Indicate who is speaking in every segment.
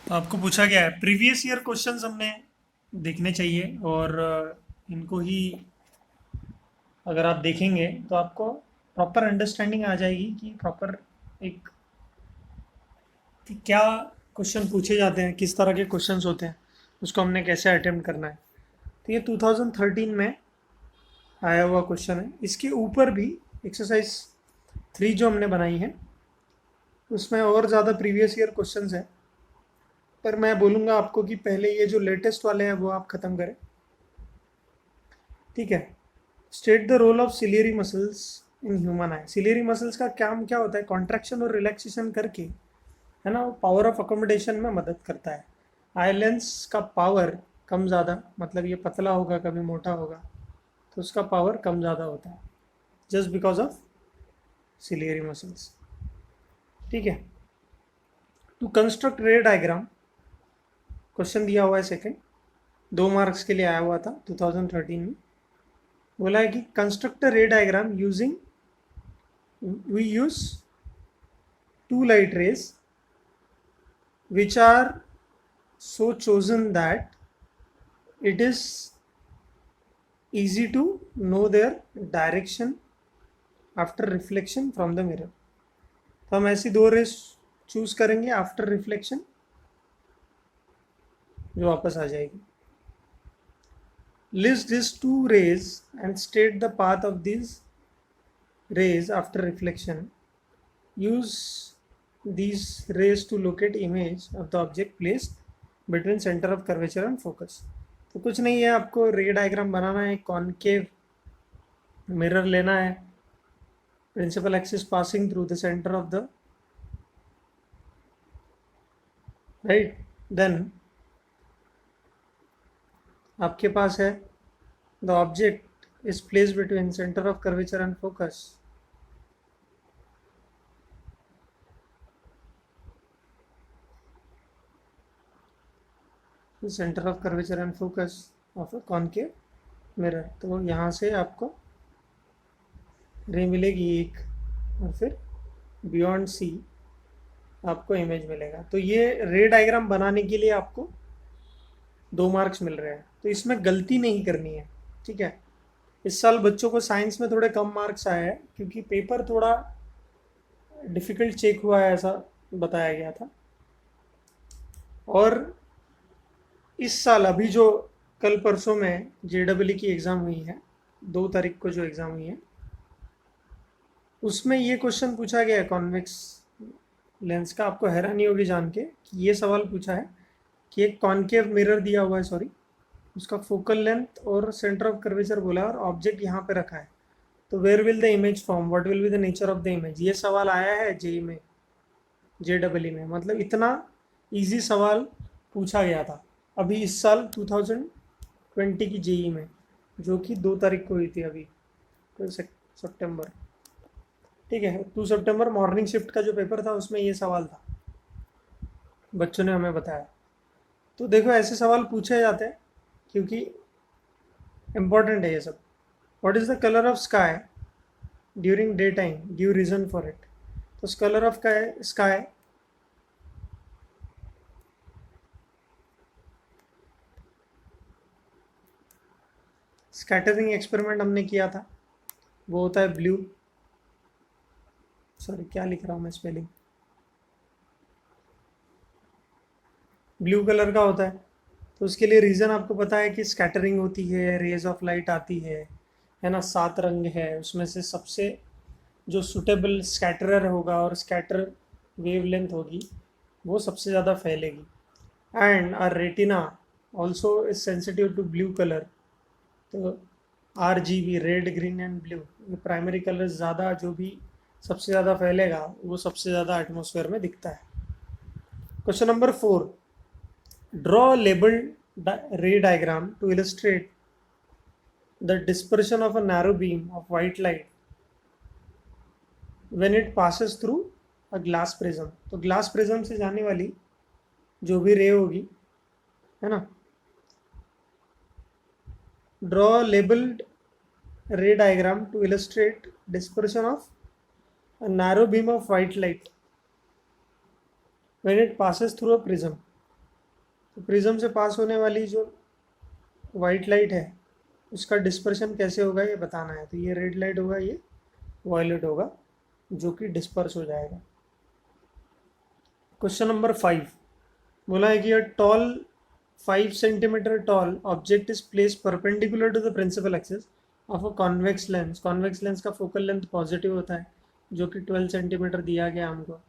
Speaker 1: तो आपको पूछा गया है प्रीवियस ईयर क्वेश्चंस हमने देखने चाहिए और इनको ही अगर आप देखेंगे तो आपको प्रॉपर अंडरस्टैंडिंग आ जाएगी कि प्रॉपर एक कि क्या क्वेश्चन पूछे जाते हैं, किस तरह के क्वेश्चंस होते हैं, उसको हमने कैसे अटेम्प्ट करना है। तो ये 2013 में आया हुआ क्वेश्चन है। इसके ऊपर भी एक्सरसाइज 3 जो हमने बनाई है उसमें और ज़्यादा प्रीवियस ईयर क्वेश्चंस हैं, पर मैं बोलूँगा आपको कि पहले ये जो लेटेस्ट वाले हैं वो आप ख़त्म करें। ठीक है। State the role of ciliary muscles in human eye. Ciliary muscles का काम क्या होता है? कॉन्ट्रैक्शन और रिलैक्सेशन करके, है ना, वो पावर ऑफ अकोमोडेशन में मदद करता है। आई लेंस का पावर कम ज़्यादा, मतलब ये पतला होगा कभी मोटा होगा तो उसका पावर कम ज़्यादा होता है, just because of ciliary muscles. ठीक है। To construct ray diagram, question दिया हुआ है सेकंड, 2 मार्क्स के लिए आया हुआ था 2013 में। बोला है कि construct ray diagram using, we use two light rays which are so chosen that it is easy to know their direction after reflection from the mirror। तो हम ऐसी 2 रेस चूज करेंगे आफ्टर रिफ्लेक्शन जो वापस आ जाएगी। List this 2 rays and state the path of this rays after reflection. Use these rays to locate image of the object placed between center of curvature and focus। तो कुछ नहीं है, आपको रे डायग्राम बनाना है, कॉनकेव मिरर लेना है, principal axis passing through the centre of the right, then आपके पास है the object is place between centre of curvature and focus. Centre of curvature and focus of a concave mirror. तो यहाँ से आपको रे मिलेगी एक, और फिर बियॉन्ड सी आपको इमेज मिलेगा। तो ये रे डायग्राम बनाने के लिए आपको 2 मार्क्स मिल रहे हैं, तो इसमें गलती नहीं करनी है। ठीक है। इस साल बच्चों को साइंस में थोड़े कम मार्क्स आए हैं क्योंकि पेपर थोड़ा डिफ़िकल्ट चेक हुआ है, ऐसा बताया गया था। और इस साल अभी जो कल परसों में JEE की एग्ज़ाम हुई है, 2 तारीख को जो एग्ज़ाम हुई है, उसमें ये क्वेश्चन पूछा गया है कॉन्वेक्स लेंस का। आपको हैरानी होगी जान के कि ये सवाल पूछा है कि एक कॉनकेव मिरर दिया हुआ है, सॉरी, उसका फोकल लेंथ और सेंटर ऑफ कर्वेचर बोला है और ऑब्जेक्ट यहाँ पे रखा है, तो where will the image form, what will be the nature of the image. ये सवाल आया है जेई में, JEE में। मतलब इतना इजी सवाल पूछा गया था अभी इस साल 2020 की जेई में, जो कि 2 तारीख को हुई थी अभी, तो सितंबर। ठीक है। 2 सितंबर मॉर्निंग शिफ्ट का जो पेपर था उसमें ये सवाल था, बच्चों ने हमें बताया। तो देखो ऐसे सवाल पूछे जाते हैं क्योंकि इम्पोर्टेंट है ये सब। What is the colour of sky during day time, give reason for it. तो colour of sky scattering experiment हमने किया था, वो होता है ब्लू, सॉरी क्या लिख रहा हूँ मैं स्पेलिंग, ब्लू कलर का होता है। तो उसके लिए रीज़न आपको पता है कि स्कैटरिंग होती है, रेज ऑफ लाइट आती है ना, 7 रंग है, उसमें से सबसे जो सुटेबल स्कैटरर होगा और स्कैटर वेवलेंथ होगी वो सबसे ज़्यादा फैलेगी। And are retina also is sensitive to blue colour. तो RGB, red green and blue, ये प्राइमरी कलर ज़्यादा जो भी सबसे ज़्यादा फैलेगा वो सबसे ज़्यादा एटमॉस्फेयर में दिखता है। Question number 4, draw labelled ray diagram to illustrate the dispersion of a narrow beam of white light when it passes through a glass prism. तो ग्लास प्रिज्म से जाने वाली जो भी रे होगी, है ना, draw labelled ray diagram to illustrate dispersion of a narrow beam of white light when it passes through a prism। तो प्रिज्म से पास होने वाली जो वाइट लाइट है उसका डिस्पर्शन कैसे होगा ये बताना है। तो ये रेड लाइट होगा, ये वायलेट होगा, जो कि डिस्पर्स हो जाएगा। क्वेश्चन नंबर 5 बोला है कि a tall 5 centimetre tall object is place perpendicular to the principal axis of a convex lens. Convex lens का फोकल लेंथ पॉजिटिव होता है, जो कि 12 सेंटीमीटर दिया गया हमको।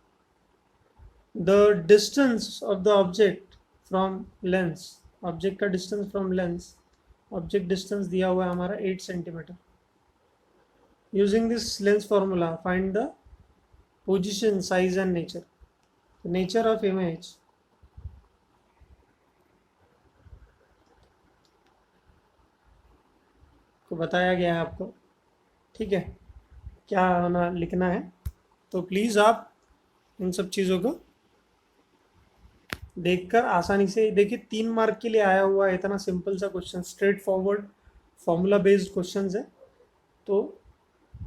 Speaker 1: The distance of the object from lens, object का distance from lens, object distance दिया हुआ है हमारा 8 centimetre. Using this lens formula find the position, size and nature. Nature of image को बताया गया है आपको, ठीक है, क्या होना लिखना है। तो प्लीज़ आप इन सब चीज़ों को देखकर आसानी से देखिए, 3 मार्क के लिए आया हुआ है, इतना सिंपल सा question, straight forward formula based question है, तो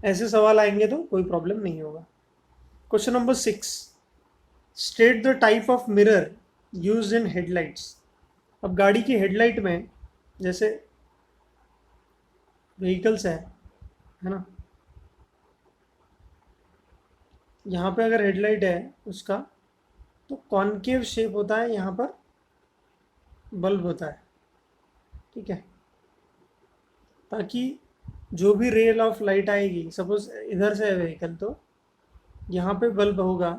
Speaker 1: ऐसे सवाल आएंगे तो कोई प्रॉब्लम नहीं होगा। Question number 6, state the type of mirror use in headlights. अब गाड़ी की हेडलाइट में जैसे व्हीकल्स है ना, यहाँ पे अगर हेडलाइट है उसका तो कॉनकेव शेप होता है, यहाँ पर बल्ब होता है, ठीक है, ताकि जो भी रेल ऑफ लाइट आएगी, सपोज इधर से है व्हीकल तो यहाँ पे बल्ब होगा,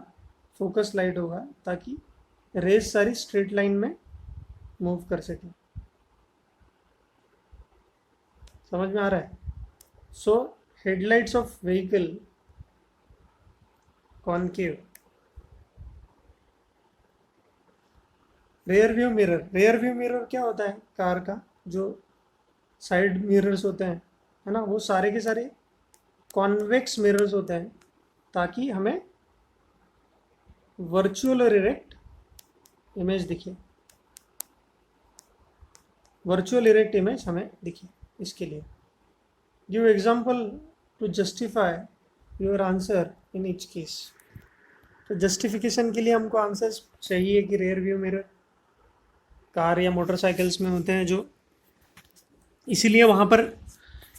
Speaker 1: फोकस लाइट होगा, ताकि रेज सारी स्ट्रेट लाइन में मूव कर सके। समझ में आ रहा है? So headlights of vehicle concave. Rear view mirror, rear view mirror क्या होता है, कार का जो साइड मिरर्स होते हैं, है ना, वो सारे के सारे कॉन्वेक्स मिरर्स होते हैं, ताकि हमें वर्चुअल और इरेक्ट इमेज दिखे, वर्चुअल इरेक्ट इमेज हमें दिखे। इसके लिए give example to justify your answer in each case. तो जस्टिफिकेशन के लिए हमको आंसर्स चाहिए कि रेयर व्यू मिरर कार या मोटरसाइकिल्स में होते हैं जो, इसीलिए वहाँ पर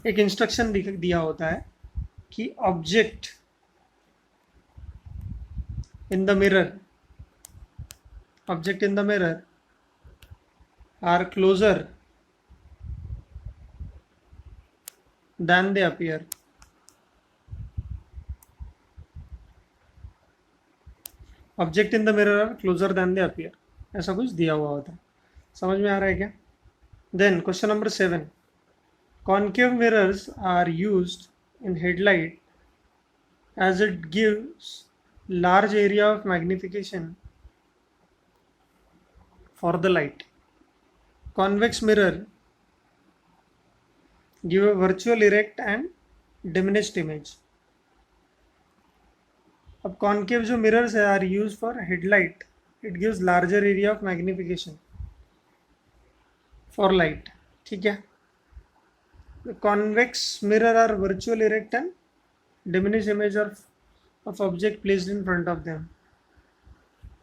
Speaker 1: एक इंस्ट्रक्शन दिया होता है कि object in the mirror, object in the mirror are closer than they appear। Object in the mirror are closer than they appear, ऐसा कुछ दिया हुआ होता है। समझ में आ रहा है क्या? Then question number 7, concave mirrors are used in headlight as it gives large area of magnification for the light। convex mirror give a virtual erect and diminished image। अब कॉनकेव जो मिरर्स है are use for headlight, it gives larger area of magnification for light, ठीक है। Convex mirror are virtual erect and diminish image of object placed in front of them.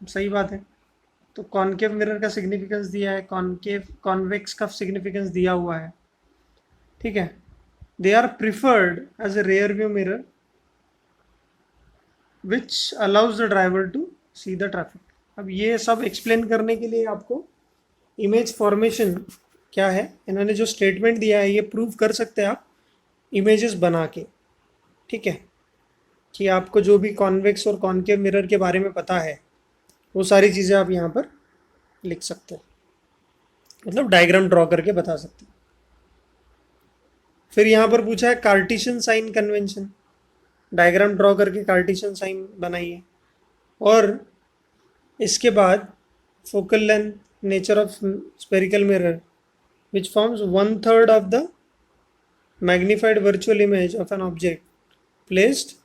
Speaker 1: सही बात है। तो concave mirror का significance दिया है, कॉनकेव कॉन्वेक्स का सिग्निफिकेंस दिया हुआ है, ठीक है। They are preferred as a rear view mirror which allows the driver to see the traffic. अब ये सब एक्सप्लेन करने के लिए आपको इमेज फॉर्मेशन क्या है, इन्होंने जो स्टेटमेंट दिया है ये प्रूव कर सकते हैं आप इमेजेस बना के, ठीक है, कि आपको जो भी कॉन्वेक्स और कॉनकेव मिरर के बारे में पता है वो सारी चीज़ें आप यहाँ पर लिख सकते हो, मतलब डायग्राम ड्रॉ करके बता सकते हो। फिर यहाँ पर पूछा है Cartesian sign convention, diagram draw करके कार्टेशियन साइन बनाइए। और इसके बाद focal length, nature of spherical mirror which forms 1/3 of the magnified virtual image of an object placed.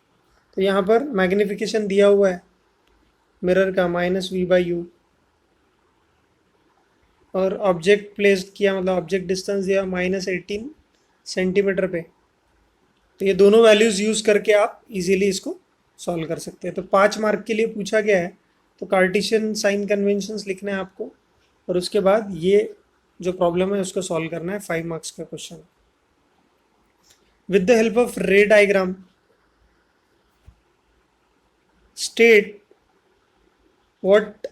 Speaker 1: तो यहाँ पर मैग्निफिकेशन दिया हुआ है मिरर का -v/u, और ऑब्जेक्ट प्लेस्ड किया, मतलब ऑब्जेक्ट डिस्टेंस दिया -18 सेंटीमीटर पे। तो ये दोनों वैल्यूज़ यूज़ करके आप इजीली इसको सॉल्व कर सकते हैं। तो 5 मार्क के लिए पूछा गया है, तो कार्टेशियन साइन कन्वेंशंस लिखने हैं आपको, और उसके बाद ये जो प्रॉब्लम है उसको सॉल्व करना है, 5 मार्क्स का question. With the help of रे diagram state what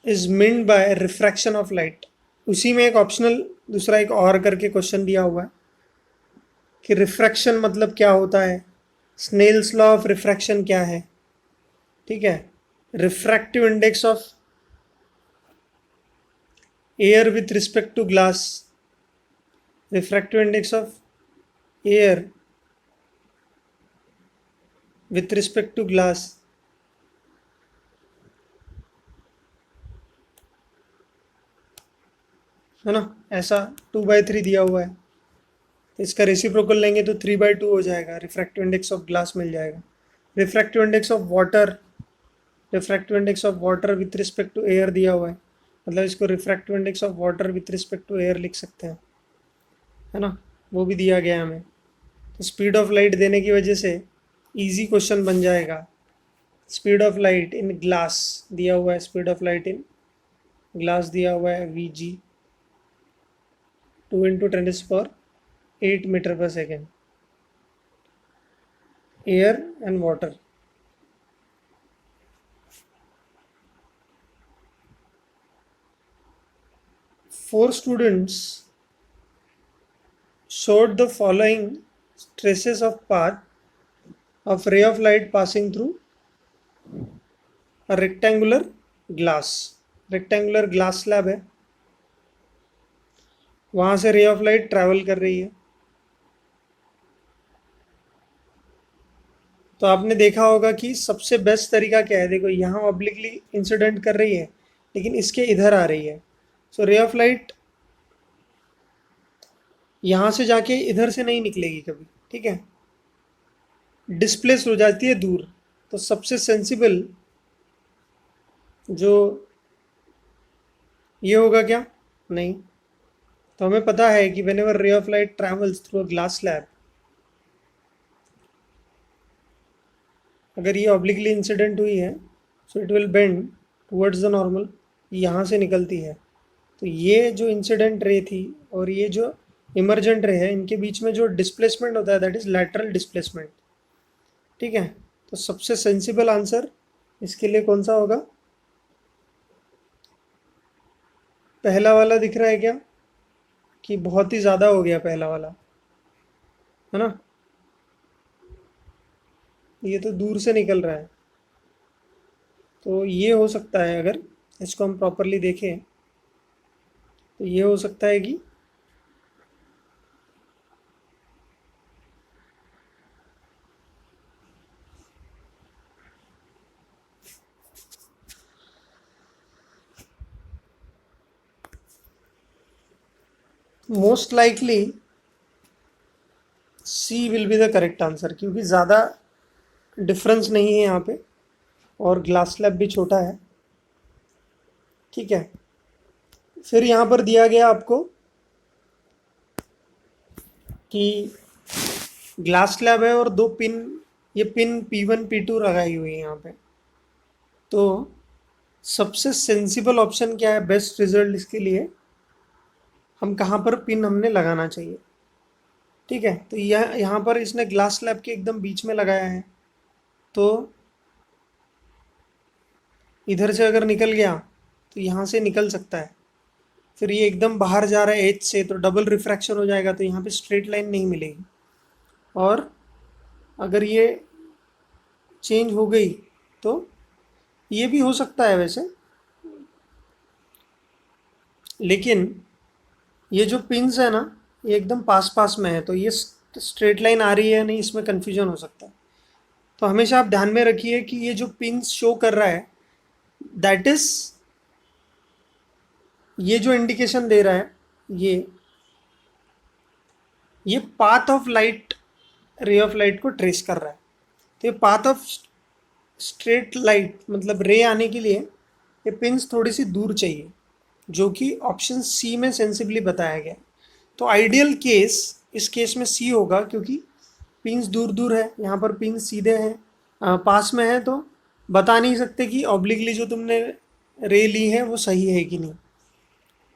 Speaker 1: is meant by refraction of light. उसी में एक ऑप्शनल दूसरा एक और करके क्वेश्चन दिया हुआ है कि रिफ्रैक्शन मतलब क्या होता है, स्नेल्स लॉ ऑफ रिफ्रैक्शन क्या है, ठीक है, refractive index of air with respect to glass, refractive index of air with respect to glass, है ना, ऐसा 2/3 दिया हुआ है, तो इसका रेसिप्रोकल लेंगे तो 3/2 हो जाएगा, रिफ्रैक्टिव इंडेक्स ऑफ ग्लास मिल जाएगा। Refractive index of water, refractive index of water with respect to air दिया हुआ है, मतलब इसको refractive index of water with respect to air लिख सकते हैं, है ना, वो भी दिया गया है हमें। तो स्पीड ऑफ लाइट देने की वजह से इजी क्वेश्चन बन जाएगा। Speed of light in glass दिया हुआ है, speed of light in glass दिया हुआ है Vg 2 × 10⁸ मीटर पर second. Air and water, four students showed the following traces of path of ray of light passing through a rectangular glass slab है, वहां से रे ऑफ लाइट ट्रैवल कर रही है। तो आपने देखा होगा कि सबसे बेस्ट तरीका क्या है, देखो यहाँ ऑब्लिकली इंसिडेंट कर रही है लेकिन इसके इधर आ रही है, सो रे ऑफ लाइट यहाँ से जाके इधर से नहीं निकलेगी कभी, ठीक है, डिस्प्लेस हो जाती है दूर। तो सबसे सेंसिबल जो ये होगा क्या, नहीं, तो हमें पता है कि when ever ray of light travels through a glass slab, अगर ये ऑब्लिकली इंसिडेंट हुई है so it will bend towards the normal, यहाँ से निकलती है। तो ये जो इंसिडेंट रे थी और ये जो इमरजेंट रे है, इनके बीच में जो डिस्प्लेसमेंट होता है दैट इज लैटरल डिस्प्लेसमेंट, ठीक है। तो सबसे सेंसिबल आंसर इसके लिए कौन सा होगा, पहला वाला दिख रहा है क्या, कि बहुत ही ज़्यादा हो गया पहला वाला, है ना, ये तो दूर से निकल रहा है। तो ये हो सकता है, अगर इसको हम प्रॉपरली देखें तो ये हो सकता है कि most likely C will be the correct answer, क्योंकि ज़्यादा डिफरेंस नहीं है यहाँ पे और ग्लास स्लैब भी छोटा है, ठीक है। फिर यहाँ पर दिया गया आपको कि ग्लास स्लैब है और दो पिन, ये पिन P1 P2 लगाई हुई है यहाँ पे। तो सबसे सेंसिबल ऑप्शन क्या है, बेस्ट रिजल्ट इसके लिए हम कहाँ पर पिन हमने लगाना चाहिए, ठीक है। तो यह यहाँ पर इसने ग्लास स्लैब के एकदम बीच में लगाया है, तो इधर से अगर निकल गया तो यहाँ से निकल सकता है, फिर ये एकदम बाहर जा रहा है एज से, तो डबल रिफ्रैक्शन हो जाएगा, तो यहाँ पे स्ट्रेट लाइन नहीं मिलेगी। और अगर ये चेंज हो गई तो ये भी हो सकता है वैसे, लेकिन ये जो पिंस है ना ये एकदम पास पास में है, तो ये स्ट्रेट लाइन आ रही है नहीं, इसमें कन्फ्यूजन हो सकता है। तो हमेशा आप ध्यान में रखिए कि ये जो पिंस शो कर रहा है दैट इज, ये जो इंडिकेशन दे रहा है ये path of light, ray of light को ट्रेस कर रहा है। तो ये पाथ ऑफ स्ट्रेट लाइट मतलब रे आने के लिए ये पिंस थोड़ी सी दूर चाहिए, जो कि ऑप्शन सी में सेंसिबली बताया गया। तो आइडियल केस इस केस में सी होगा, क्योंकि पिंस दूर दूर है, यहाँ पर पिंस सीधे हैं पास में है, तो बता नहीं सकते कि ऑब्लिकली जो तुमने रे ली है वो सही है कि नहीं।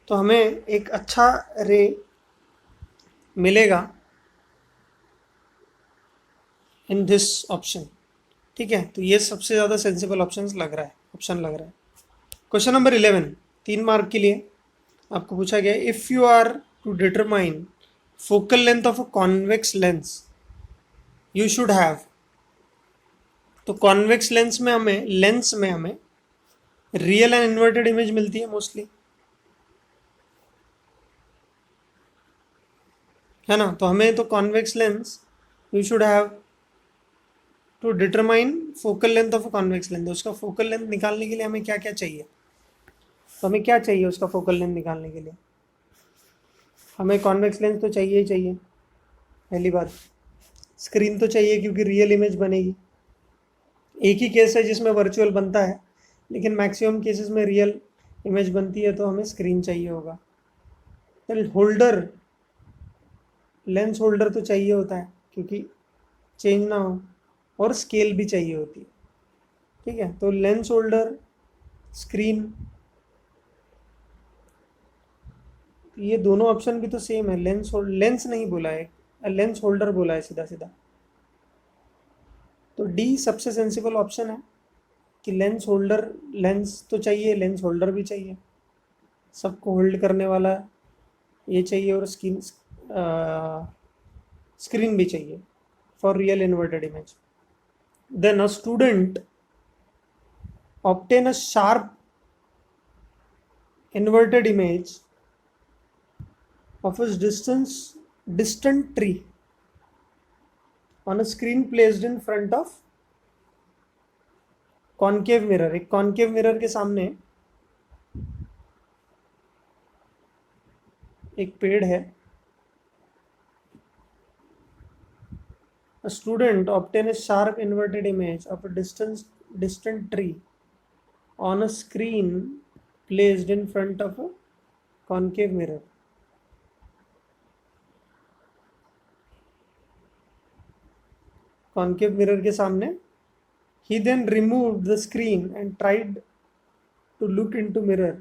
Speaker 1: तो हमें एक अच्छा रे मिलेगा इन दिस ऑप्शन। ठीक है, तो ये सबसे ज़्यादा सेंसिबल ऑप्शन लग रहा है। क्वेश्चन नंबर 11, 3 मार्क के लिए आपको पूछा गया, if you are to determine focal length of a convex lens you should have. तो कॉन्वेक्स लेंस में हमें रियल एंड इन्वर्टेड इमेज मिलती है मोस्टली, है ना। तो हमें तो convex lens you should have to determine focal length of a convex lens. उसका फोकल लेंथ निकालने के लिए हमें क्या क्या चाहिए, तो हमें क्या चाहिए उसका फोकल लेंथ निकालने के लिए। हमें कॉन्वेक्स लेंस तो चाहिए ही चाहिए, पहली बात। स्क्रीन तो चाहिए क्योंकि रियल इमेज बनेगी। एक ही केस है जिसमें वर्चुअल बनता है, लेकिन मैक्सिमम केसेस में रियल इमेज बनती है, तो हमें स्क्रीन चाहिए होगा। फिर होल्डर, लेंस होल्डर तो चाहिए होता है क्योंकि चेंज ना हो, और स्केल भी चाहिए होती है। ठीक है, तो लेंस होल्डर, स्क्रीन, ये दोनों ऑप्शन भी तो सेम है। लेंस नहीं बोला है, लेंस होल्डर बोला है सीधा सीधा। तो डी सबसे सेंसिबल ऑप्शन है कि लेंस होल्डर, लेंस तो चाहिए, लेंस होल्डर भी चाहिए, सबको होल्ड करने वाला ये चाहिए, और स्क्रीन भी चाहिए for real inverted image. Then a student obtain a sharp inverted image of a distant tree on a screen placed in front of concave mirror. एक कॉनकेव मिरर के सामने एक पेड़ है। A student obtain a sharp inverted image of a distant tree on a screen placed in front of a concave mirror. Concave mirror के सामने he then removed the screen and tried to look into mirror.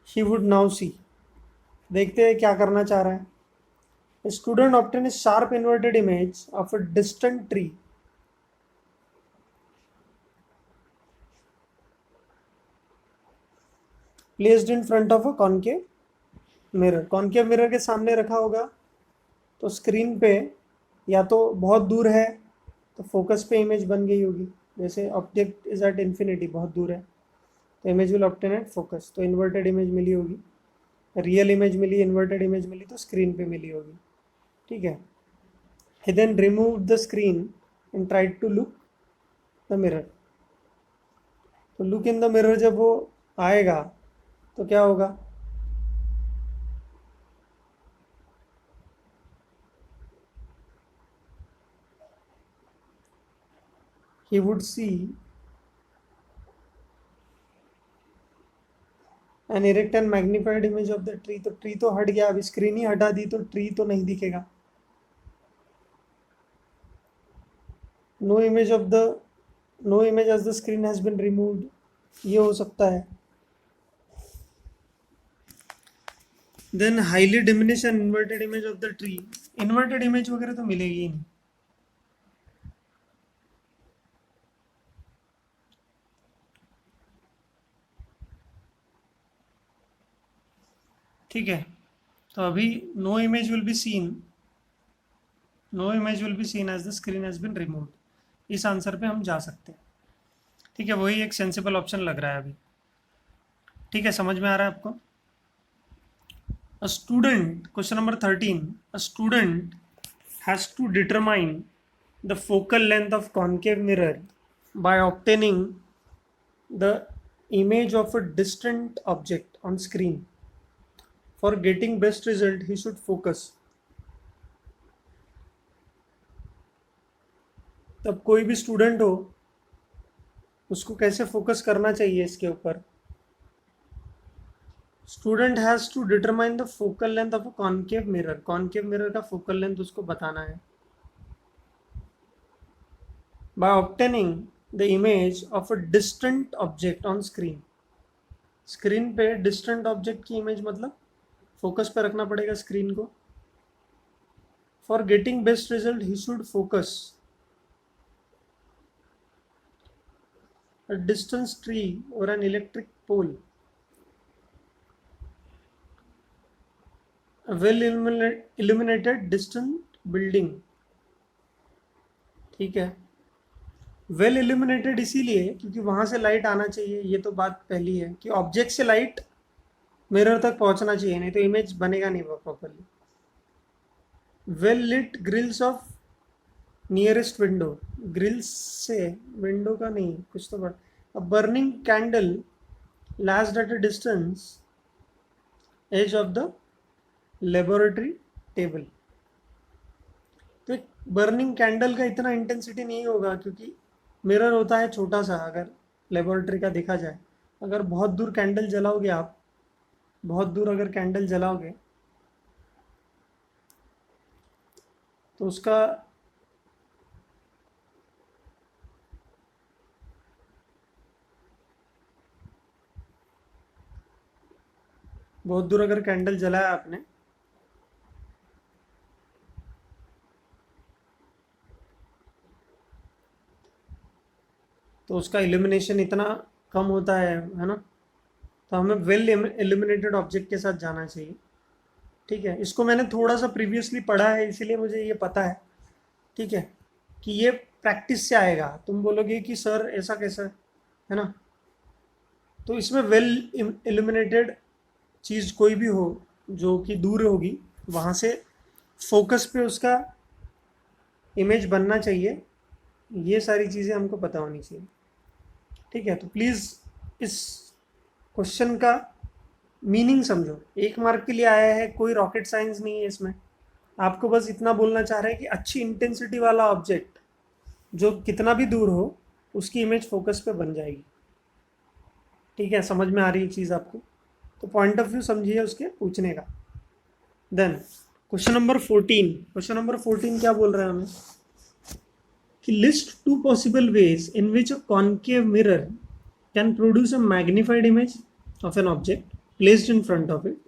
Speaker 1: He would now see. देखते हैं क्या करना चाह रहा है। A student obtained a sharp inverted image of a distant tree placed in front of a concave mirror. Concave mirror के सामने रखा होगा, तो स्क्रीन पे या तो बहुत दूर है तो फोकस पे इमेज बन गई होगी। जैसे ऑब्जेक्ट इज एट इन्फिनिटी, बहुत दूर है, तो image will obtain eight focus, तो इन्वर्टेड इमेज मिली होगी। रियल इमेज मिली, इन्वर्टेड इमेज मिली, तो स्क्रीन पे मिली होगी। ठीक है, he then removed the screen and tried to look the mirror. तो लुक इन द मिरर जब वो आएगा तो क्या होगा, he would see an erect and magnified image of the tree. तो ट्री तो हट गया, अभी स्क्रीन ही हटा दी तो ट्री तो नहीं दिखेगा। No image of the no image as the screen has been removed, ये हो सकता है। Then highly diminish and inverted image of the tree, inverted image वगैरह तो मिलेगी ही नहीं। ठीक है, तो अभी no image will be seen, no image will be seen as the screen has been removed. इस आंसर पे हम जा सकते हैं। ठीक है, वही एक सेंसिबल ऑप्शन लग रहा है अभी। ठीक है, समझ में आ रहा है आपको। A student, question number 13, a student has to determine the focal length of concave mirror by obtaining the image of a distant object on screen. For getting best result, he should focus. तब कोई भी student हो उसको कैसे focus करना चाहिए इसके ऊपर। Student has to determine the focal length of a concave mirror, concave mirror का फोकल लेंथ उसको बताना है। By obtaining the image of a distant object on screen. Screen पे डिस्टेंट ऑब्जेक्ट की इमेज मतलब फोकस पे रखना पड़ेगा स्क्रीन को। For getting best result he should focus a distance tree or an electric pole, a well illuminated distant building। ठीक है, well illuminated इसीलिए क्योंकि वहां से लाइट आना चाहिए, ये तो बात पहली है कि ऑब्जेक्ट से लाइट मिरर तक पहुंचना चाहिए, नहीं तो इमेज बनेगा नहीं properly. Well lit grills of nearest window, grills से विंडो का नहीं कुछ तो बड़ा। A burning candle last at a distance edge of the laboratory table. तो एक बर्निंग कैंडल का इतना इंटेंसिटी नहीं होगा क्योंकि मिरर होता है छोटा सा, अगर लेबोरेटरी का देखा जाए। अगर बहुत दूर कैंडल जलाओगे आप, बहुत दूर अगर कैंडल जलाओगे तो उसका बहुत दूर अगर कैंडल जलाया आपने तो उसका इल्यूमिनेशन इतना कम होता है ना। तो हमें वेल इल्यूमिनेटेड ऑब्जेक्ट के साथ जाना चाहिए। ठीक है, इसको मैंने थोड़ा सा प्रीवियसली पढ़ा है इसीलिए मुझे ये पता है। ठीक है, कि ये प्रैक्टिस से आएगा। तुम बोलोगे कि सर ऐसा कैसा है ना, तो इसमें वेल इल्यूमिनेटेड चीज़ कोई भी हो जो कि दूर होगी, वहाँ से फोकस पे उसका इमेज बनना चाहिए। ये सारी चीज़ें हमको पता होनी चाहिए। ठीक है, तो प्लीज़ इस क्वेश्चन का मीनिंग समझो। 1 मार्क के लिए आया है, कोई रॉकेट साइंस नहीं है इसमें। आपको बस इतना बोलना चाह रहे हैं कि अच्छी इंटेंसिटी वाला ऑब्जेक्ट जो कितना भी दूर हो उसकी इमेज फोकस पे बन जाएगी। ठीक है, समझ में आ रही है चीज़ आपको? तो पॉइंट ऑफ व्यू समझिए उसके पूछने का। Then question number 14, question number 14 क्या बोल रहा है हमें कि list 2 possible ways in which a concave mirror can produce a magnified image of an object placed in front of it.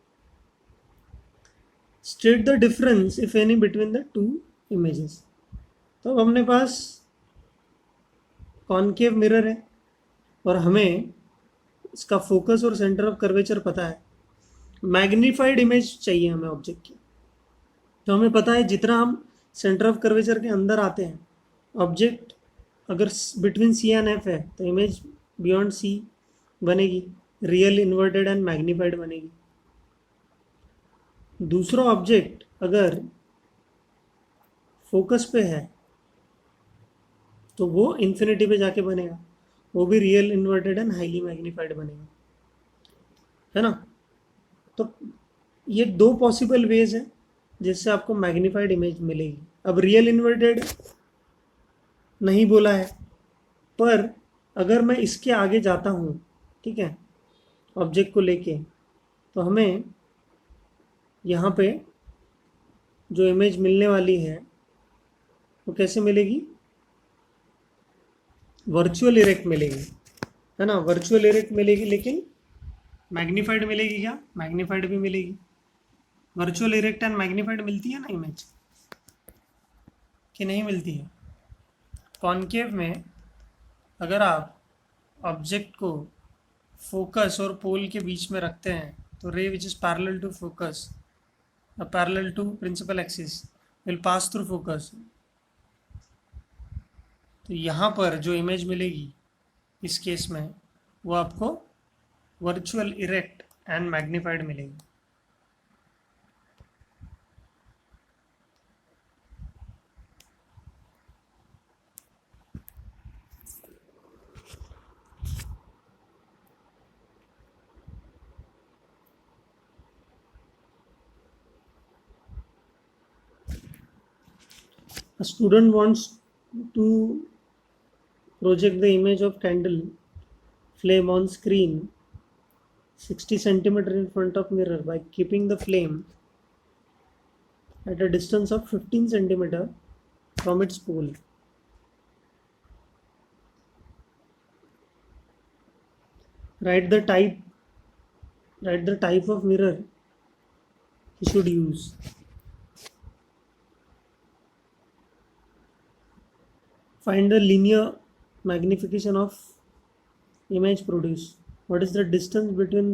Speaker 1: State the difference if any between the two images. तो अब हमने पास concave mirror है और हमें इसका focus और centre of curvature पता है। मैग्नीफाइड इमेज चाहिए हमें ऑब्जेक्ट की। तो हमें पता है जितना हम सेंटर ऑफ कर्वेचर के अंदर आते हैं, ऑब्जेक्ट अगर बिटवीन सी एंड एफ है तो इमेज बियॉन्ड सी बनेगी, रियल इन्वर्टेड एंड मैग्नीफाइड बनेगी। दूसरा ऑब्जेक्ट अगर फोकस पे है तो वो इन्फिनिटी पे जाके बनेगा, वो भी real inverted and highly magnified बनेगा, है ना। तो ये 2 पॉसिबल वेज हैं जिससे आपको मैग्नीफाइड इमेज मिलेगी। अब रियल इन्वर्टेड नहीं बोला है, पर अगर मैं इसके आगे जाता हूँ, ठीक है, ऑब्जेक्ट को लेके, तो हमें यहाँ पे जो इमेज मिलने वाली है वो कैसे मिलेगी? वर्चुअल इरेक्ट मिलेगी, है ना। वर्चुअल इरेक्ट मिलेगी, लेकिन मैग्नीफाइड मिलेगी क्या? मैग्नीफाइड भी मिलेगी। वर्चुअल इरेक्ट एंड मैग्नीफाइड मिलती है ना इमेज, कि नहीं मिलती है? कॉन्केव में अगर आप ऑब्जेक्ट को फोकस और पोल के बीच में रखते हैं तो ray which is parallel to focus, parallel to principal axis will pass through focus. तो यहाँ पर जो इमेज मिलेगी इस केस में वो आपको वर्चुअल इरेक्ट एंड मैग्नीफाइड मिलेगी। A student wants to project the image of candle flame on screen 60 centimeter in front of mirror by keeping the flame at a distance of 15 centimeter from its pole. write the type write the type of mirror he should use. Find the linear magnification of image produced. What is the distance between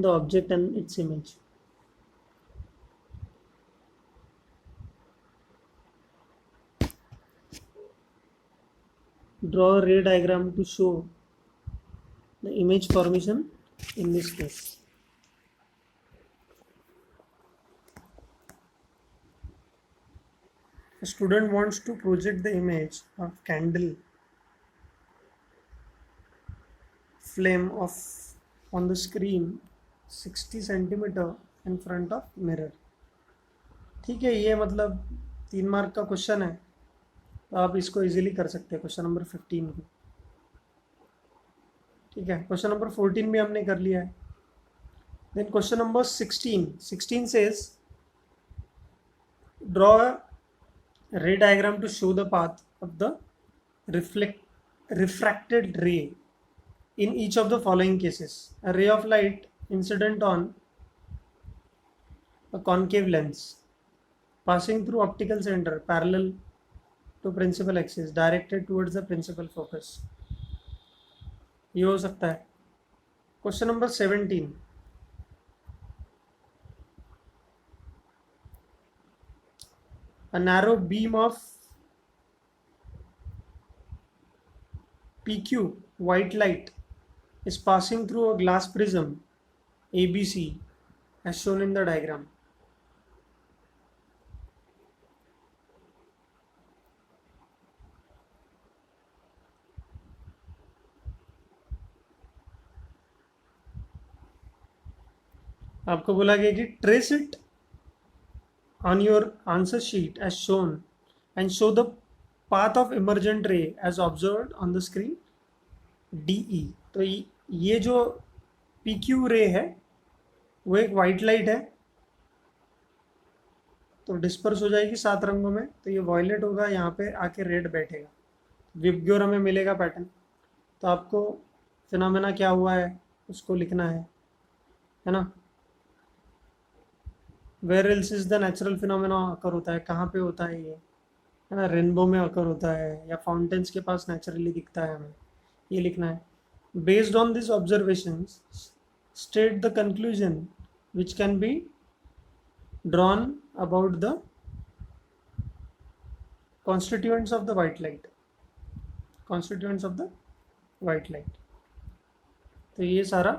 Speaker 1: the object and its image? Draw a ray diagram to show the image formation in this case. A student wants to project the image of candle flame of on the screen 60 centimetre in front of mirror. ठीक है, ये मतलब 3 mark का question है, तो आप इसको easily कर सकते हैं क्वेश्चन नंबर 15 को. ठीक है, क्वेश्चन नंबर 14 भी हमने कर लिया है. Then question number 16 says draw a ray diagram to show the path of the refracted ray in each of the following cases. A ray of light incident on a concave lens passing through optical center parallel to principal axis directed towards the principal focus. ये हो सकता है. Question number 17. A narrow beam of PQ white light is passing through a glass prism ABC as shown in the diagram. आपको बोला गया कि trace it on your answer sheet as shown and show the path of emergent ray as observed on the screen DE. तो ये जो PQ रे है वो एक वाइट लाइट है, तो डिस्पर्स हो जाएगी 7 रंगों में, तो ये वॉयलेट होगा, यहाँ पे आके रेड बैठेगा, विबग्योर हमें मिलेगा पैटर्न. तो आपको फिनोमेना क्या हुआ है उसको लिखना है ना. Where else is the natural phenomena occur होता है, कहाँ पे होता है ये, है ना. रेनबो में अकर होता है या फाउंटेन्स के पास नेचुरली दिखता है, हमें ये लिखना है. Based on this observations state the conclusion which can be drawn about the constituents of the white light. तो ये सारा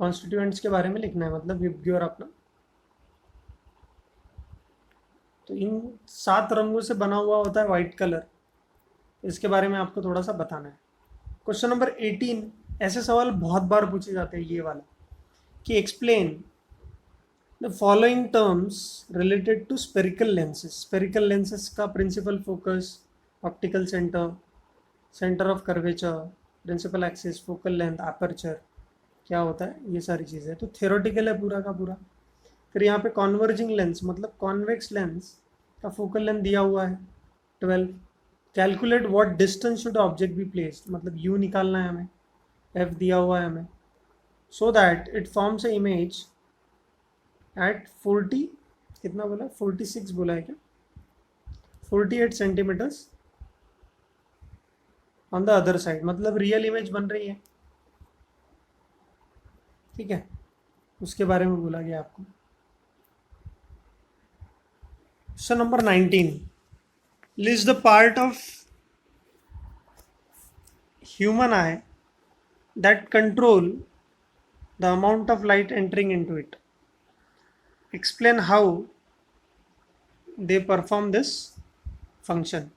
Speaker 1: कॉन्स्टिट्यूएंट्स के बारे में लिखना है, मतलब विबग्योर अपना. तो इन 7 रंगों से बना हुआ होता है वाइट कलर, इसके बारे में आपको थोड़ा सा बताना है. Question number 18. ऐसे सवाल बहुत बार पूछे जाते हैं ये वाला, कि explain the following terms related to spherical lenses. Spherical lenses का principal focus, optical centre, centre of curvature, principal axis, focal length, aperture क्या होता है, ये सारी चीज़ें. तो थ्योरेटिकल है पूरा का पूरा. फिर यहाँ पे कॉन्वर्जिंग लेंस मतलब कॉन्वेक्स लेंस का फोकल लेंथ दिया हुआ है 12. Calculate what distance should object be placed, मतलब यू निकालना है हमें, एफ दिया हुआ है हमें, so that it forms a image at 40 कितना बोला, 46 बोला है क्या, 48 centimetres on the other side, मतलब रियल इमेज बन रही है. ठीक है, उसके बारे में बोला गया आपको. Question number 19. List the part of human I that control the amount of light entering into it. Explain how they perform this function.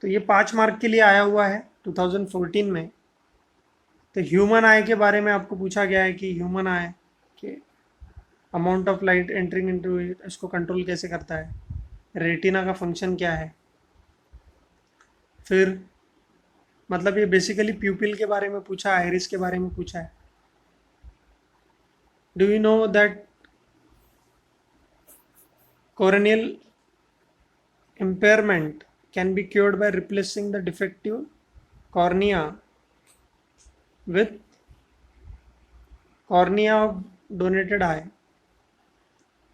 Speaker 1: तो ये 5 मार्क के लिए आया हुआ है 2014 में. तो ह्यूमन आई के बारे में आपको पूछा गया है कि ह्यूमन आई के amount of light entering into it इसको कंट्रोल कैसे करता है, रेटिना का फंक्शन क्या है. फिर मतलब ये बेसिकली प्यूपिल के बारे में पूछा, आइरिस के बारे में पूछा है. Do you know that corneal impairment can be cured by replacing the defective cornea with cornea of donated eye.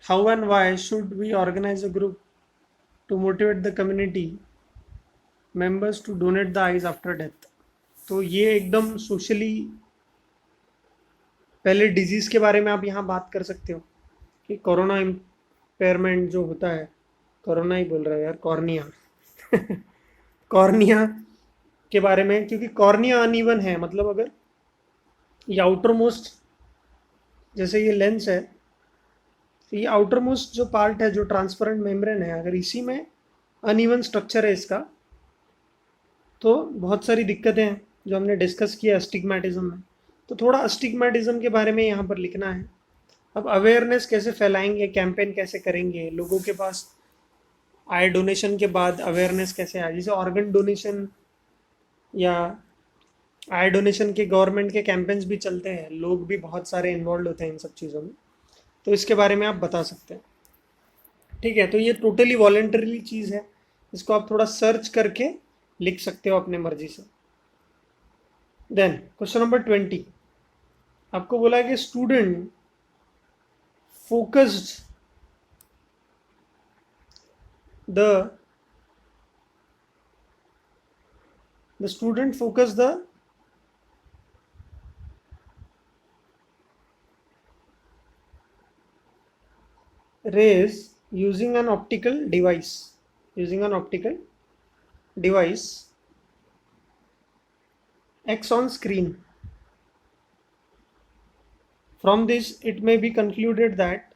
Speaker 1: How and why should we organize a group to motivate the community members to donate the eyes after death? तो ये एकदम socially, पहले disease के बारे में आप यहाँ बात कर सकते हो कि कोरोना इम्पेयरमेंट जो होता है, कोरोना ही बोल रहा है यार, कॉर्निया कॉर्निया के बारे में, क्योंकि कॉर्निया अनइवन है, मतलब अगर ये आउटर मोस्ट, जैसे ये लेंस है, तो ये आउटर मोस्ट जो पार्ट है, जो ट्रांसपेरेंट मेम्ब्रेन है, अगर इसी में अनइवन स्ट्रक्चर है इसका, तो बहुत सारी दिक्कतें हैं जो हमने डिस्कस किया अस्टिग्मेटिज्म में। तो थोड़ा अस्टिग्मेटिज्म के बारे में यहाँ पर लिखना है। अब अवेयरनेस कैसे फैलाएंगे, कैंपेन कैसे करेंगे, लोगों के पास आई डोनेशन के बाद अवेयरनेस कैसे आए, जैसे ऑर्गन डोनेशन या आई डोनेशन के गवर्नमेंट के कैंपेन्स भी चलते हैं, लोग भी बहुत सारे इन्वॉल्व होते हैं इन सब चीज़ों में, तो इसके बारे में आप बता सकते हैं। ठीक है, तो ये टोटली वॉलेंटरी चीज़ है, इसको आप थोड़ा सर्च करके लिख सकते हो अपने मर्जी से। देन क्वेश्चन नंबर 20, आपको बोला कि student focused the student focused the rays using an optical device X on screen. From this it may be concluded that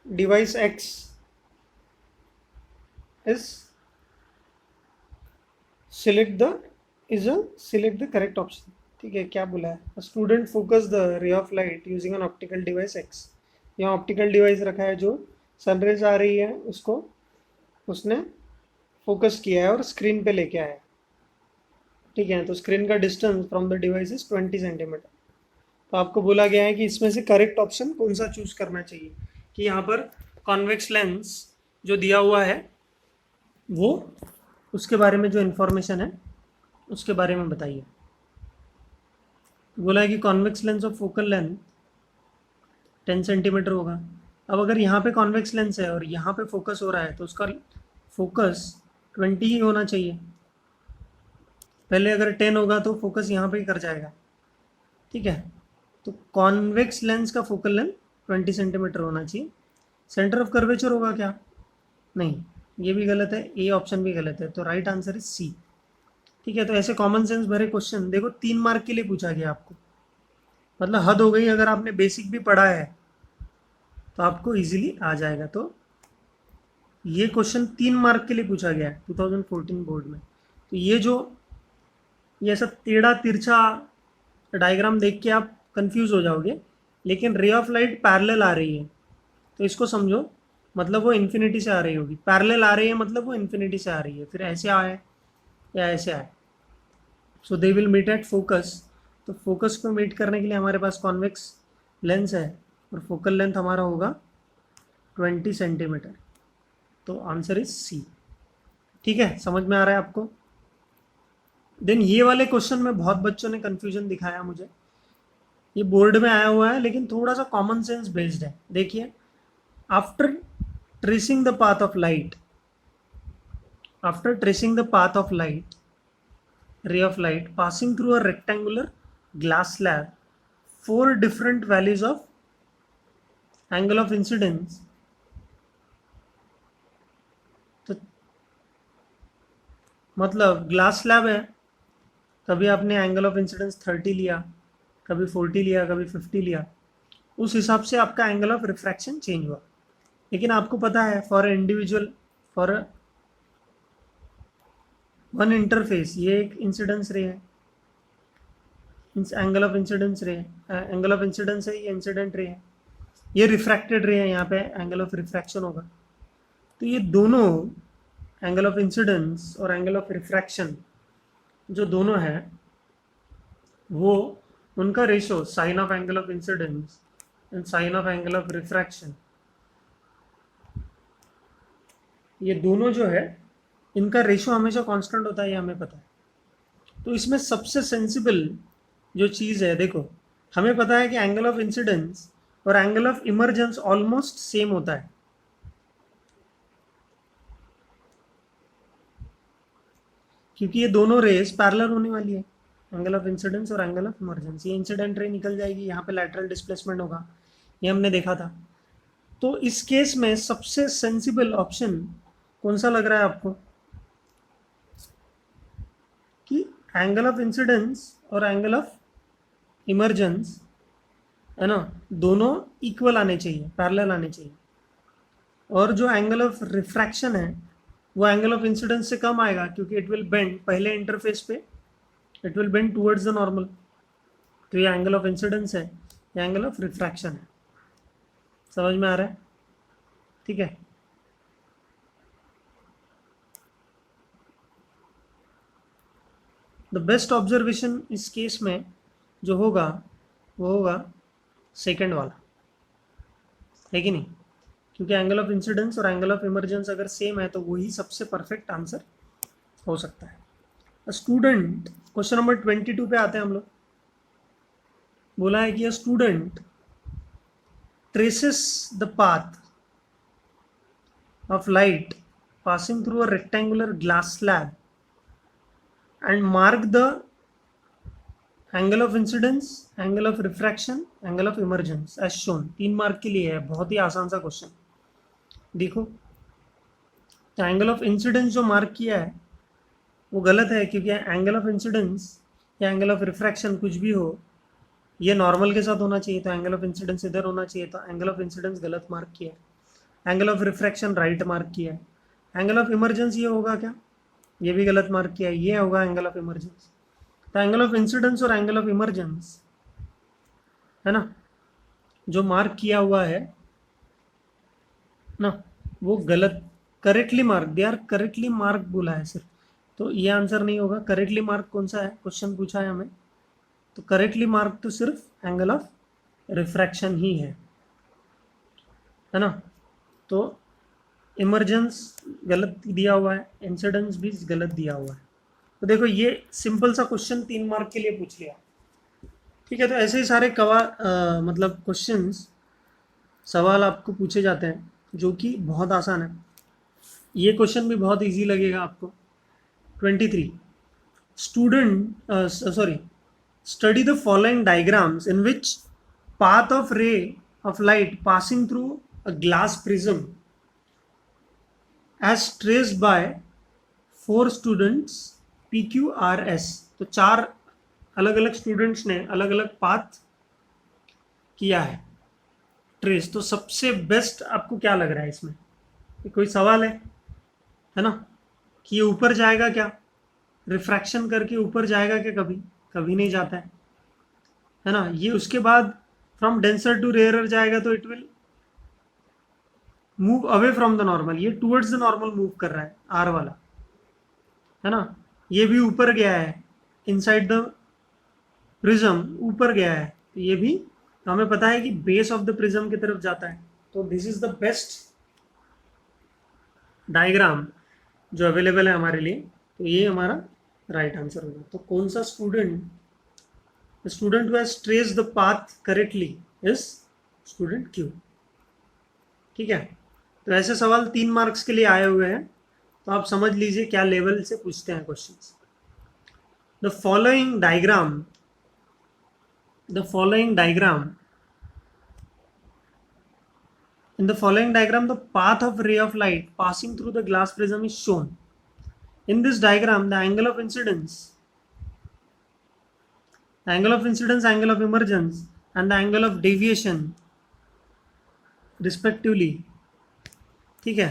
Speaker 1: device X is select the correct option. ठीक है, क्या बोला है, student focus the ray of light using an optical device x. यहाँ optical device रखा है, जो sun rays आ रही है उसको उसने फोकस किया है और स्क्रीन पे लेके आया है। ठीक है, तो स्क्रीन का distance from the device is 20 centimetre. तो आपको बोला गया है कि इसमें से करेक्ट ऑप्शन कौन सा चूज करना चाहिए, कि यहाँ पर कॉन्वेक्स लेंस जो दिया हुआ है वो, उसके बारे में जो इन्फॉर्मेशन है उसके बारे में बताइए। बोला है कि convex lens of focal length 10 centimetre होगा। अब अगर यहाँ पे कॉन्वेक्स लेंस है और यहाँ पे फोकस हो रहा है, तो उसका फोकस 20 ही होना चाहिए। पहले अगर 10 होगा तो फोकस यहाँ पे ही कर जाएगा। ठीक है, तो कॉन्वेक्स लेंस का फोकल लेंथ 20 सेंटीमीटर होना चाहिए। सेंटर ऑफ कर्वेचर होगा क्या, नहीं, ये भी गलत है, ए ऑप्शन भी गलत है, तो राइट आंसर इज सी। ठीक है, तो ऐसे कॉमन सेंस भरे क्वेश्चन देखो 3 मार्क के लिए पूछा गया आपको, मतलब हद हो गई। अगर आपने बेसिक भी पढ़ा है तो आपको इजीली आ जाएगा। तो ये क्वेश्चन 3 मार्क के लिए पूछा गया है 2014 बोर्ड में। तो ये ऐसा टेढ़ा तिरछा डायग्राम देख के आप कंफ्यूज हो जाओगे, लेकिन रे ऑफ लाइट पैरेलल आ रही है, तो इसको समझो, मतलब वो इन्फिनिटी से आ रही होगी। पैरेलल आ रही है मतलब वो इन्फिनिटी से आ रही है, फिर ऐसे आए या ऐसे आए, so they will meet at focus. तो फोकस को मीट करने के लिए हमारे पास कॉन्वेक्स लेंस है और फोकल लेंथ हमारा होगा 20 सेंटीमीटर। तो आंसर इज सी। ठीक है, समझ में आ रहा है आपको। देन ये वाले क्वेश्चन में बहुत बच्चों ने कन्फ्यूजन दिखाया मुझे, ये बोर्ड में आया हुआ है लेकिन थोड़ा सा कॉमन सेंस बेस्ड है। देखिए, after tracing the path of light, ray of light passing through a rectangular glass slab, 4 different values of angle of incidence, तो मतलब ग्लास स्लैब है, कभी आपने एंगल ऑफ इंसिडेंस 30 लिया, कभी 40 लिया, कभी 50 लिया, उस हिसाब से आपका एंगल ऑफ रिफ्रैक्शन चेंज हुआ। लेकिन आपको पता है फॉर वन इंटरफेस, ये एक इंसिडेंस रे है, एंगल ऑफ इंसिडेंस है, ये इंसिडेंट रे है, ये रिफ्रैक्टेड रे है, यहाँ पे एंगल ऑफ रिफ्रैक्शन होगा। तो ये दोनों एंगल ऑफ इंसिडेंस और एंगल ऑफ रिफ्रैक्शन जो दोनों है, वो उनका ratio sine of angle of incidence and sine of angle of refraction ये दोनों जो है इनका रेशो हमेशा कांस्टेंट होता है, ये हमें पता है। तो इसमें सबसे सेंसिबल जो चीज़ है, देखो हमें पता है कि एंगल ऑफ इंसिडेंस और angle of emergence almost same होता है, क्योंकि ये दोनों रेस पैरेलल होने वाली है, एंगल ऑफ इंसिडेंस और एंगल ऑफ इमर्जेंस। ये इंसिडेंट रे निकल जाएगी, यहाँ पे लैटरल डिस्प्लेसमेंट होगा, ये हमने देखा था। तो इस केस में सबसे सेंसिबल ऑप्शन कौन सा लग रहा है आपको, कि एंगल ऑफ इंसिडेंस और एंगल ऑफ इमर्जेंस है ना, दोनों इक्वल आने चाहिए, पैरेलल आने चाहिए। और जो एंगल ऑफ रिफ्रैक्शन है वो एंगल ऑफ इंसिडेंस से कम आएगा, क्योंकि इट विल बेंड पहले इंटरफेस पे, it will bend towards the normal. तो ये एंगल ऑफ इंसिडेंस है, ये एंगल ऑफ रिफ्रैक्शन है। समझ में आ रहा है? ठीक है। द बेस्ट ऑब्जर्वेशन इस केस में जो होगा वो होगा सेकंड वाला, है कि नहीं? क्योंकि एंगल ऑफ इंसिडेंस और एंगल ऑफ इमरजेंस अगर सेम है तो वही सबसे परफेक्ट आंसर हो सकता है। स्टूडेंट, क्वेश्चन नंबर 22 पे आते हैं हम लोग। बोला है कि a student traces the path of light passing through a rectangular glass slab and mark the angle of incidence, angle of refraction, angle of emergence as shown। 3 mark के लिए है, बहुत ही आसान सा क्वेश्चन। देखो, तो एंगल ऑफ इंसिडेंस जो mark किया है वो गलत है, क्योंकि एंगल ऑफ इंसिडेंस या एंगल ऑफ रिफ्रैक्शन कुछ भी हो, ये नॉर्मल के साथ होना चाहिए, तो एंगल ऑफ इंसिडेंस इधर होना चाहिए, तो एंगल ऑफ इंसिडेंस गलत मार्क किया है। Angle of refraction right mark किया है। एंगल ऑफ इमरजेंस ये होगा क्या, ये भी गलत मार्क किया है, ये होगा एंगल ऑफ इमरजेंस। तो एंगल ऑफ इंसिडेंस और एंगल ऑफ इमरजेंस है ना, जो मार्क किया हुआ है ना, वो गलत, correctly mark, they are correctly mark बोला है सिर्फ, तो ये आंसर नहीं होगा। करेक्टली मार्क कौन सा है, क्वेश्चन पूछा है हमें, तो करेक्टली मार्क तो सिर्फ एंगल ऑफ रिफ्रैक्शन ही है ना। तो इमरजेंस गलत दिया हुआ है, इंसिडेंस भी गलत दिया हुआ है। तो देखो ये सिंपल सा क्वेश्चन 3 मार्क के लिए पूछ लिया, ठीक है। तो ऐसे ही सारे मतलब क्वेश्चंस, सवाल आपको पूछे जाते हैं जो कि बहुत आसान है। ये क्वेश्चन भी बहुत इजी लगेगा आपको। 23 student sorry study the following diagrams in which path of ray of light passing through a glass prism as traced by 4 students PQRS। तो 4 अलग अलग स्टूडेंट्स ने अलग अलग पाथ किया है ट्रेस। तो सबसे बेस्ट आपको क्या लग रहा है इसमें, ये कोई सवाल है ना, कि ये ऊपर जाएगा क्या, रिफ्रैक्शन करके ऊपर जाएगा क्या, कभी कभी नहीं जाता है ना। ये उसके बाद फ्रॉम डेंसर टू रेयरर जाएगा, तो it will move away from the normal, ये टूवर्ड्स द नॉर्मल मूव कर रहा है, आर वाला है ना। ये भी ऊपर गया है, इनसाइड द प्रिज्म ऊपर गया है, तो ये भी, तो हमें पता है कि बेस ऑफ द प्रिज्म की तरफ जाता है। तो this is the best diagram जो अवेलेबल है हमारे लिए, तो ये हमारा राइट आंसर होगा। तो कौन सा student, the student who has traced the path correctly is student Q। ठीक है। तो ऐसे सवाल 3 मार्क्स के लिए आए हुए हैं, तो आप समझ लीजिए क्या लेवल से पूछते हैं questions. The following diagram in the following diagram the path of ray of light passing through the glass prism is shown। in this diagram the angle of incidence, angle of emergence and the angle of deviation respectively। ठीक है।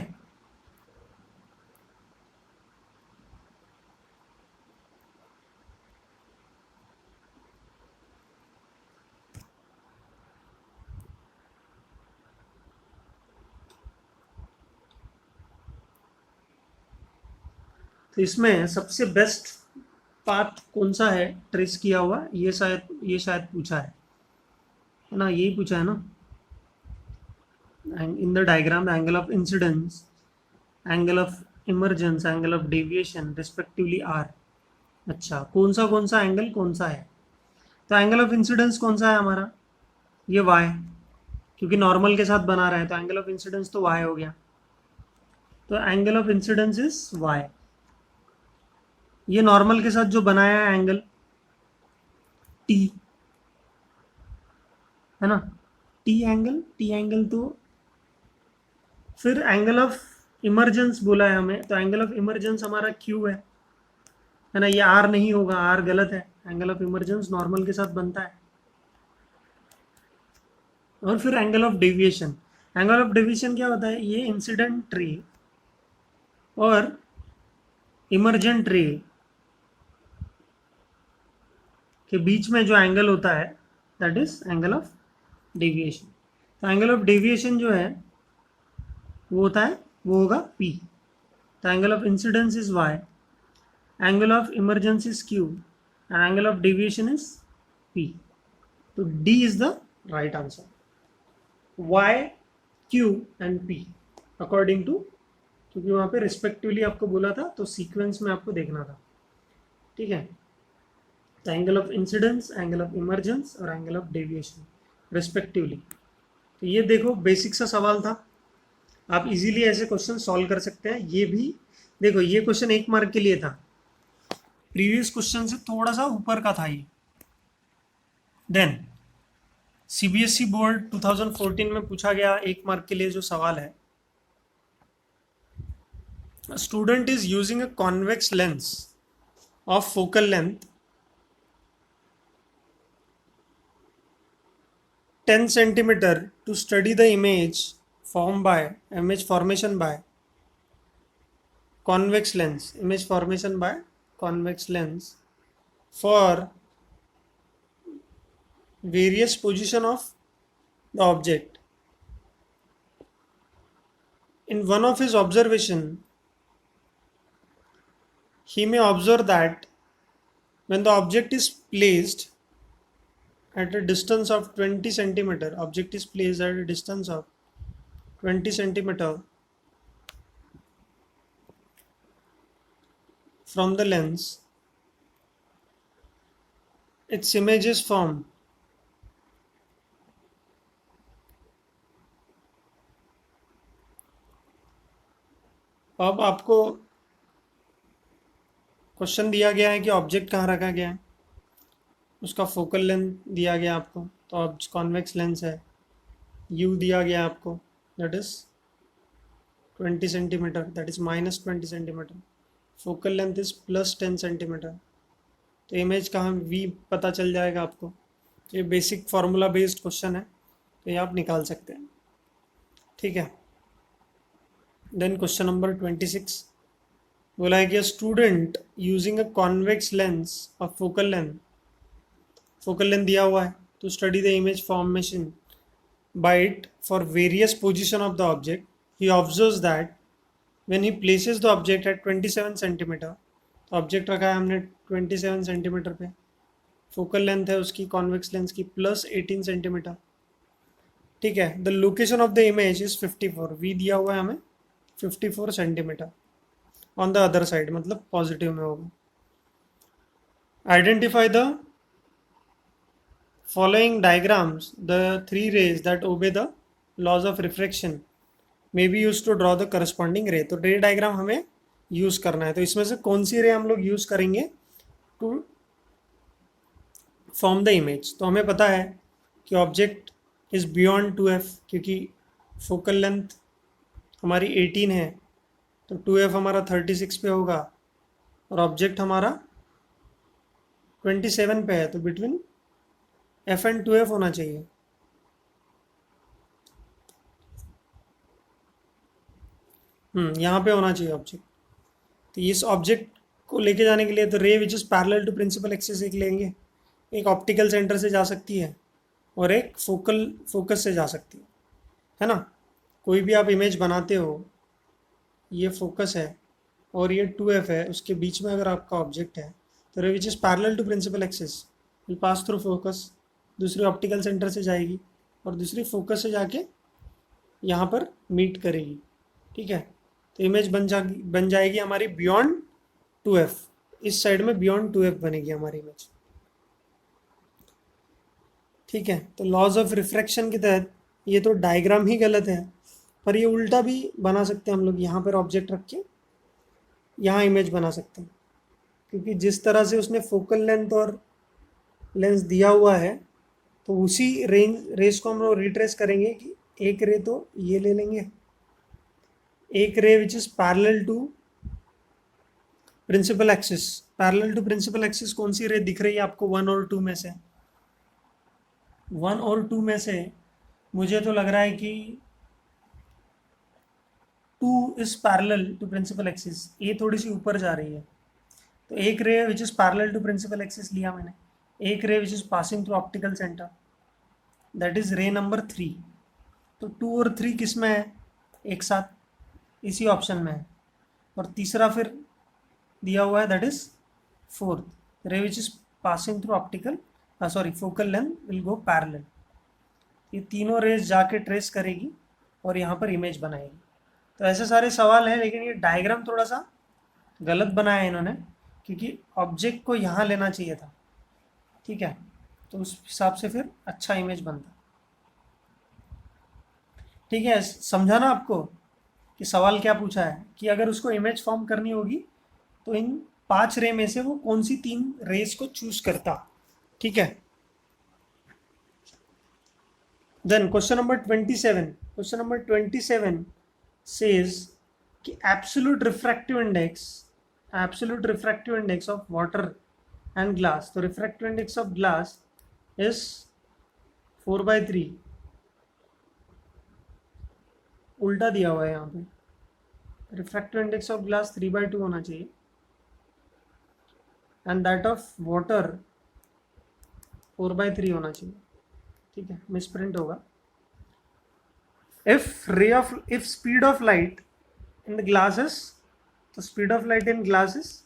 Speaker 1: तो इसमें सबसे best path कौन सा है trace किया हुआ, ये शायद पूछा है ना, यही पूछा है ना। In the diagram the angle of incidence angle of emergence, angle of deviation respectively are. अच्छा, कौन सा एंगल कौन सा है? तो एंगल ऑफ इंसिडेंस कौन सा है हमारा? ये वाई, क्योंकि नॉर्मल के साथ बना रहा है तो एंगल ऑफ इंसिडेंस तो वाई हो गया। तो angle of incidence is y. ये नॉर्मल के साथ जो बनाया है एंगल टी, है ना, टी एंगल तो फिर एंगल ऑफ इमरजेंस बोला है हमें, तो एंगल ऑफ इमरजेंस हमारा क्यू है ना, ये आर नहीं होगा, आर गलत है। एंगल ऑफ इमरजेंस नॉर्मल के साथ बनता है। और फिर angle of deviation, angle of deviation क्या होता है? ये इंसिडेंट रे और इमरजेंट रे के बीच में जो एंगल होता है that is angle of deviation. तो एंगल ऑफ डेविएशन जो है वो होता है, वो होगा पी। तो angle of incidence is Y, angle of emergence is Q and angle of deviation is P. तो D is the right answer, Y, Q and P according to, क्योंकि वहां पे रिस्पेक्टिवली आपको बोला था तो सीक्वेंस में आपको देखना था। ठीक है, तो angle of incidence, angle of emergence और एंगल ऑफ डेविएशन रिस्पेक्टिवली। तो ये देखो बेसिक सा सवाल था, आप इजीली ऐसे क्वेश्चन सॉल्व कर सकते हैं। ये भी देखो, ये क्वेश्चन 1 मार्क के लिए था, प्रीवियस क्वेश्चन से थोड़ा सा ऊपर का था ये। देन सीबीएसई बोर्ड 2014 में पूछा गया 1 मार्क के लिए जो सवाल है, student is using a convex lens of focal length 10 centimeter to study the image formation by convex lens, image formation by convex lens for various position of the object. In one of his observation, he may observe that when the object is placed at a distance of 20 centimeter, object is placed at a distance of 20 centimeter from the lens, its image is formed. अब आपको question दिया गया है कि object कहाँ रखा गया है, उसका फोकल लेंथ दिया गया आपको, तो अब कॉन्वेक्स लेंस है, यू दिया गया आपको that is 20 centimetre, that is -20 centimetre, focal length is +10 centimetre. तो इमेज कहाँ, वी पता चल जाएगा आपको। तो ये बेसिक फार्मूला बेस्ड क्वेश्चन है, तो ये आप निकाल सकते हैं। ठीक है, देन क्वेश्चन नंबर 26 बोला है कि student using a convex lens of focal length दिया हुआ है to study the image formation by it for various position of the object, he observes that when he places the object at 27 centimetre, तो object रखा है हमने 27 centimetre पे, focal length है उसकी कॉन्वेक्स लेंस की +18 सेंटीमीटर। ठीक है, the location of the image is 54, v दिया हुआ है हमें 54 centimetre on the other side, मतलब पॉजिटिव में होगा। Identify the following diagrams, the three rays that obey the laws of refraction may be used to draw the corresponding ray। तो रे diagram हमें यूज करना है, तो इसमें से कौन सी रे हम लोग यूज करेंगे टू फॉर्म द इमेज? तो हमें पता है कि ऑब्जेक्ट इज बियॉन्ड 2f, क्योंकि फोकल लेंथ हमारी 18 है, तो 2f हमारा 36 पे होगा और ऑब्जेक्ट हमारा 27 पे है, तो बिटवीन एफ एंड 2f होना चाहिए। यहाँ पे होना चाहिए ऑब्जेक्ट। तो इस ऑब्जेक्ट को लेके जाने के लिए तो ray which is parallel to principal axis एक लेंगे, एक ऑप्टिकल सेंटर से जा सकती है और एक फोकस से जा सकती है ना। कोई भी आप इमेज बनाते हो, ये फोकस है और ये 2f है, उसके बीच में अगर आपका ऑब्जेक्ट है तो ray which is parallel to principal axis will pass through focus, दूसरी ऑप्टिकल सेंटर से जाएगी और दूसरी फोकस से जाके यहाँ पर मीट करेगी। ठीक है, तो इमेज बन जाएगी हमारी बियॉन्ड 2f, इस साइड में बियॉन्ड 2f बनेगी हमारी इमेज। ठीक है, तो लॉज ऑफ रिफ्रैक्शन के तहत ये तो डायग्राम ही गलत है, पर ये उल्टा भी बना सकते हैं हम लोग, यहाँ पर ऑब्जेक्ट रख के यहाँ इमेज बना सकते हैं, क्योंकि जिस तरह से उसने फोकल लेंथ और लेंस दिया हुआ है, तो उसी रेस को हम लोग रिट्रेस करेंगे कि एक रे तो ये ले लेंगे, एक ray which is parallel to principal axis. Parallel to principal axis कौन सी रे दिख रही है आपको 1 और 2 में से? 1 और 2 में से मुझे तो लग रहा है कि 2 is parallel to principal axis, ये थोड़ी सी ऊपर जा रही है, तो एक ray which is parallel to principal axis लिया मैंने, एक ray which is passing through optical centre, that is ray number 3। तो 2 और 3 किस में है? एक साथ इसी ऑप्शन में है। और तीसरा फिर दिया हुआ है, दैट इज 4th, रे which is passing through optical focal length will go parallel. ये तीनों रेज जाके ट्रेस करेगी और यहाँ पर इमेज बनाएगी। तो ऐसे सारे सवाल हैं, लेकिन ये डायग्राम थोड़ा सा गलत बनाया है इन्होंने, क्योंकि ऑब्जेक्ट को यहाँ लेना चाहिए था। ठीक है, तो उस हिसाब से फिर अच्छा इमेज बनता। ठीक है, समझा ना आपको कि सवाल क्या पूछा है, कि अगर उसको इमेज फॉर्म करनी होगी तो इन 5 रे में से वो कौन सी 3 रेस को चूज करता। ठीक है, देन क्वेश्चन नंबर 27 says कि absolute refractive index of water and glass, तो refractive index of glass is 4/3, उल्टा दिया हुआ है यहाँ पे, रिफ्रैक्टिव इंडेक्स ऑफ ग्लास 3/2 होना चाहिए, एंड दैट ऑफ वाटर 4/3 होना चाहिए। ठीक है, मिसप्रिंट होगा। if speed of light in the glasses, तो speed of light in glass is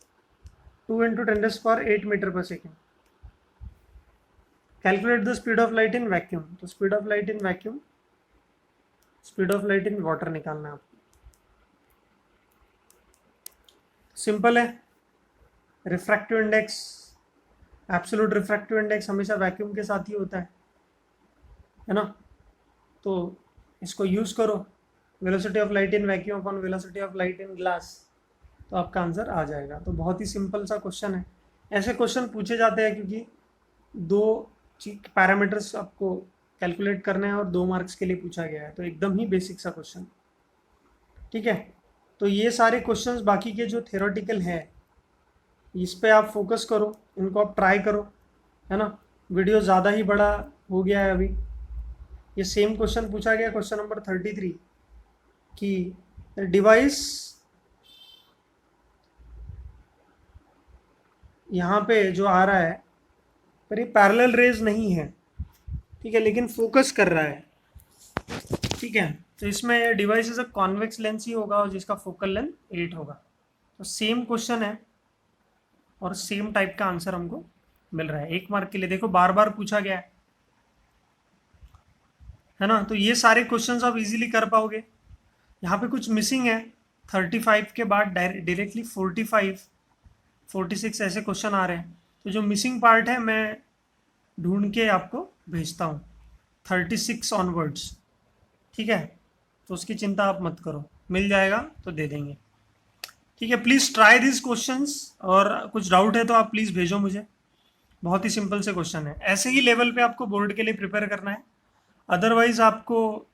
Speaker 1: 2 × 10⁸ meter per second. Calculate the speed of light in vacuum, तो speed of light in vacuum, speed of light in water निकालना है आपको। Simple है, refractive index, absolute refractive index हमेशा vacuum के साथ ही होता है ना, तो इसको यूज़ करो, velocity of light in vacuum upon velocity of light in glass, तो आपका आंसर आ जाएगा। तो बहुत ही सिंपल सा क्वेश्चन है। ऐसे क्वेश्चन पूछे जाते हैं क्योंकि 2 पैरामीटर्स आपको कैलकुलेट करने हैं और 2 मार्क्स के लिए पूछा गया है, तो एकदम ही बेसिक सा क्वेश्चन। ठीक है, तो ये सारे क्वेश्चंस बाकी के जो थ्योरेटिकल है, इस पे आप फोकस करो, इनको आप ट्राई करो, है ना। वीडियो ज़्यादा ही बड़ा हो गया है अभी। ये सेम क्वेश्चन पूछा गया क्वेश्चन नंबर 33 कि डिवाइस, यहाँ पे जो आ रहा है पर ये पैरेलल रेज नहीं है, ठीक है, लेकिन फोकस कर रहा है। ठीक है, तो इसमें device is a convex lens ही होगा और जिसका फोकल लेंथ 8 होगा। तो सेम क्वेश्चन है और सेम टाइप का आंसर हमको मिल रहा है 1 मार्क के लिए। देखो बार बार पूछा गया है ना, तो ये सारे क्वेश्चंस आप इजीली कर पाओगे। यहाँ पे कुछ मिसिंग है, 35 के बाद डायरेक्टली 45, 46 ऐसे क्वेश्चन आ रहे हैं, तो जो मिसिंग पार्ट है मैं ढूंढ के आपको भेजता हूँ 36 ऑनवर्ड्स। ठीक है, तो उसकी चिंता आप मत करो, मिल जाएगा तो दे देंगे। ठीक है, प्लीज़ ट्राई दिस क्वेश्चंस, और कुछ डाउट है तो आप प्लीज़ भेजो मुझे। बहुत ही सिंपल से क्वेश्चन है, ऐसे ही लेवल पे आपको बोर्ड के लिए प्रिपेयर करना है, अदरवाइज आपको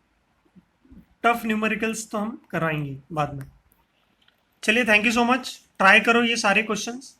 Speaker 1: टफ न्यूमेरिकल्स तो हम कराएंगे बाद में। चलिए, thank you so much, try करो ये सारे क्वेश्चंस।